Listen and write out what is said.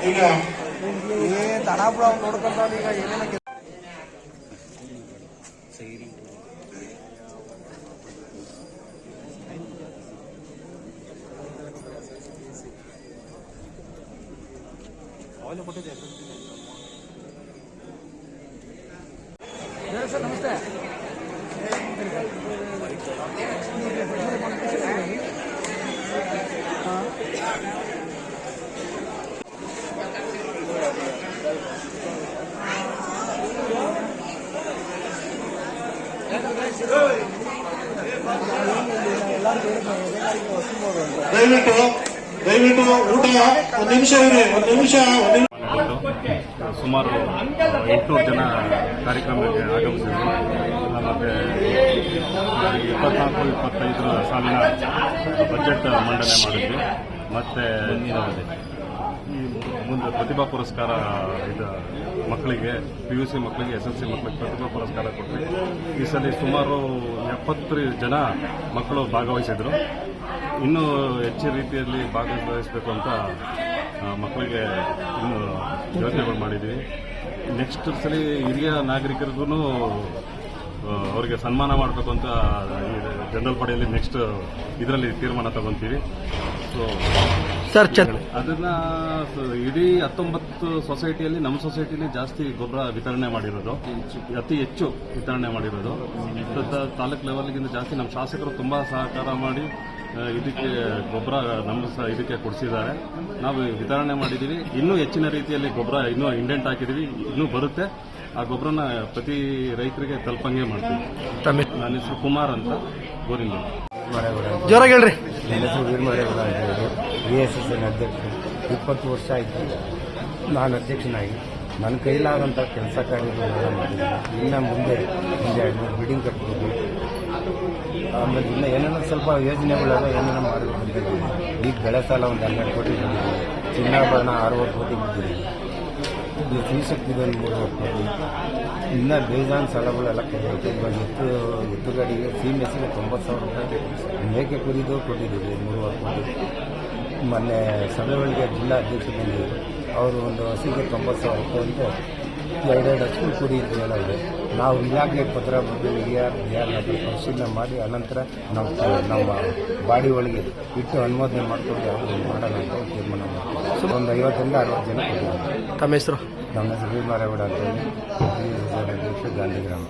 ಈಗ ದನ ಬಿಡ ನೋಡ್ಕೊಂಡ ಈಗ ಏನೇನ ಸರ್ ನಮಸ್ತೆ. ದಯವಿಟ್ಟು ಊಟ ಒಂದು ನಿಮಿಷ ಇದೆ, ಒಂದು ನಿಮಿಷ. ಸುಮಾರು 800 ಜನ ಕಾರ್ಯಕ್ರಮಕ್ಕೆ ಆಗಮಿಸಿದ್ರು. ಮತ್ತು 24-25 ಸಾಲಿನ ಬಜೆಟ್ ಮಂಡನೆ ಮಾಡಿದ್ವಿ. ಮತ್ತು ಈ ಮುಂದೆ ಪ್ರತಿಭಾ ಪುರಸ್ಕಾರ ಇದು ಮಕ್ಕಳಿಗೆ PUC ಮಕ್ಕಳಿಗೆ SSLC ಮಕ್ಕಳಿಗೆ ಪ್ರತಿಭಾ ಪುರಸ್ಕಾರ ಕೊಟ್ವಿ. ಈ ಸಲ ಸುಮಾರು 70 ಜನ ಮಕ್ಕಳು ಭಾಗವಹಿಸಿದರು. ಇನ್ನೂ ಹೆಚ್ಚಿನ ರೀತಿಯಲ್ಲಿ ಭಾಗವಹಿಸಬೇಕು ಅಂತ ಮಕ್ಕಳಿಗೆ ಇನ್ನೂ ಯೋಜನೆಗಳು ಮಾಡಿದ್ದೀವಿ. ನೆಕ್ಸ್ಟ್ ಸಲ ಹಿರಿಯ ನಾಗರಿಕರಿಗೂ ಅವರಿಗೆ ಸನ್ಮಾನ ಮಾಡಬೇಕು ಅಂತ ಜನರಲ್ ಬಾಡಿಯಲ್ಲಿ ನೆಕ್ಸ್ಟ್ ಇದರಲ್ಲಿ ತೀರ್ಮಾನ ತಗೊಂತೀವಿ. ಸರ್ ಅದನ್ನ ಇಡೀ 19 ಸೊಸೈಟಿಯಲ್ಲಿ ನಮ್ಮ ಸೊಸೈಟಿಯಲ್ಲಿ ಜಾಸ್ತಿ ಗೊಬ್ಬರ ವಿತರಣೆ ಮಾಡಿರೋದು, ಅತಿ ಹೆಚ್ಚು ವಿತರಣೆ ಮಾಡಿರೋದು. ತಾಲೂಕು ಲೆವೆಲ್ಗಿಂತ ಜಾಸ್ತಿ ನಮ್ಮ ಶಾಸಕರು ತುಂಬ ಸಹಕಾರ ಮಾಡಿ ಇದಕ್ಕೆ ಗೊಬ್ಬರ ನಮ್ಮ ಇದಕ್ಕೆ ಕೊಡಿಸಿದ್ದಾರೆ. ನಾವು ವಿತರಣೆ ಮಾಡಿದ್ದೀವಿ. ಇನ್ನೂ ಹೆಚ್ಚಿನ ರೀತಿಯಲ್ಲಿ ಗೊಬ್ಬರ ಇನ್ನೂ ಇಂಡೆಂಟ್ ಹಾಕಿದ್ದೀವಿ, ಇನ್ನೂ ಬರುತ್ತೆ. ಆ ಗೊಬ್ಬರನ ಪ್ರತಿ ರೈತರಿಗೆ ತಲುಪಂಗೆ ಮಾಡ್ತೀವಿ. ನನ್ನ ಹೆಸರು ಕುಮಾರ್ ಅಂತ, ಗೋರಿಂದ. ಜೋರಾಗಿ ಹೇಳ್ರಿ. ನನ್ನ ಹೆಸರು ವೀರಮರೇಗೌಡ ಅಂತ ಹೇಳಿ VSSN ಅಧ್ಯಕ್ಷರು. 20 ವರ್ಷ ಆಯಿತು ನಾನು ಅಧ್ಯಕ್ಷನಾಗಿ. ನನ್ನ ಕೈಲಾದಂಥ ಕೆಲಸ ಕಾರ್ಯಗಳನ್ನೆಲ್ಲ ಮಾಡಿದ್ದೀನಿ. ಇನ್ನು ಮುಂದೆ ಒಂದು 2 ಬಿಲ್ಡಿಂಗ್ ಕಟ್ಬೋದು. ಆಮೇಲೆ ಇನ್ನು ಏನೇನೋ ಸ್ವಲ್ಪ ಯೋಜನೆಗಳೆಲ್ಲ ಏನೇನೋ ಮಾಡಬೇಕು ಅಂತ ಇದ್ದೀವಿ. ಈಗ ಬೆಳೆ ಸಾಲ ಒಂದು 12 ಕೋಟಿ ಬಿಟ್ಟಿದ್ದೀವಿ. ಚಿನ್ನಾಭರಣ 60 ಕೋಟಿ ಬಿಟ್ಟಿದ್ದೀವಿ. ಇದು ಶ್ರೀಶಕ್ತಿಗೆ ಒಂದು 30 ಕೋಟಿ. ಇನ್ನು ಬೇಜಾನ್ ಸಾಲಗಳೆಲ್ಲ ಕೊಡಬೇಕು. ಇವಾಗ ಎತ್ತುಗಾಡಿಗೆ CMSಗೆ 90,000 ರೂಪಾಯಿ, ಮೇಕೆ ಕುರಿದು ಕೊಟ್ಟಿದ್ದೀವಿ 30 ಕೋಟಿ. ಮೊನ್ನೆ ಸಭೆಗಳಿಗೆ ಜಿಲ್ಲಾ ಅಧ್ಯಕ್ಷರು ಬಂದಿದ್ದರು. ಅವರು ಒಂದು ಹಸಿಗೆ 90,000 ರೂಪಾಯಿ ಅಂತ 2 ಹಸು ಕುರಿ ಎಲ್ಲ ಇದೆ. ನಾವು ಇಲಾಖೆ ಪತ್ರ ಬಗ್ಗೆ ಪರಿಶೀಲನೆ ಮಾಡಿ ಅನಂತರ ನಾವು ನಮ್ಮ ಬಾಡಿ ಒಳಗೆ ಇಟ್ಟು ಅನುಮೋದನೆ ಮಾಡಿಕೊಂಡು ಯಾವುದು ಮಾಡೋಣ ಅಂತ ತೀರ್ಮಾನ ಮಾಡ್ತೀವಿ. ಒಂದು 50ರಿಂದ 60 ಜನ ಕೊಟ್ಟಿದ್ದೀವಿ. ತಮ್ಮ ಹೆಸರು? ನಮ್ಮ ಹೆಸರು ವೀರಮರೇಗೌಡ ಅಂತ ಹೇಳಿ, ಅಧ್ಯಕ್ಷ ಗಾಂಧಿಗ್ರಾಮ.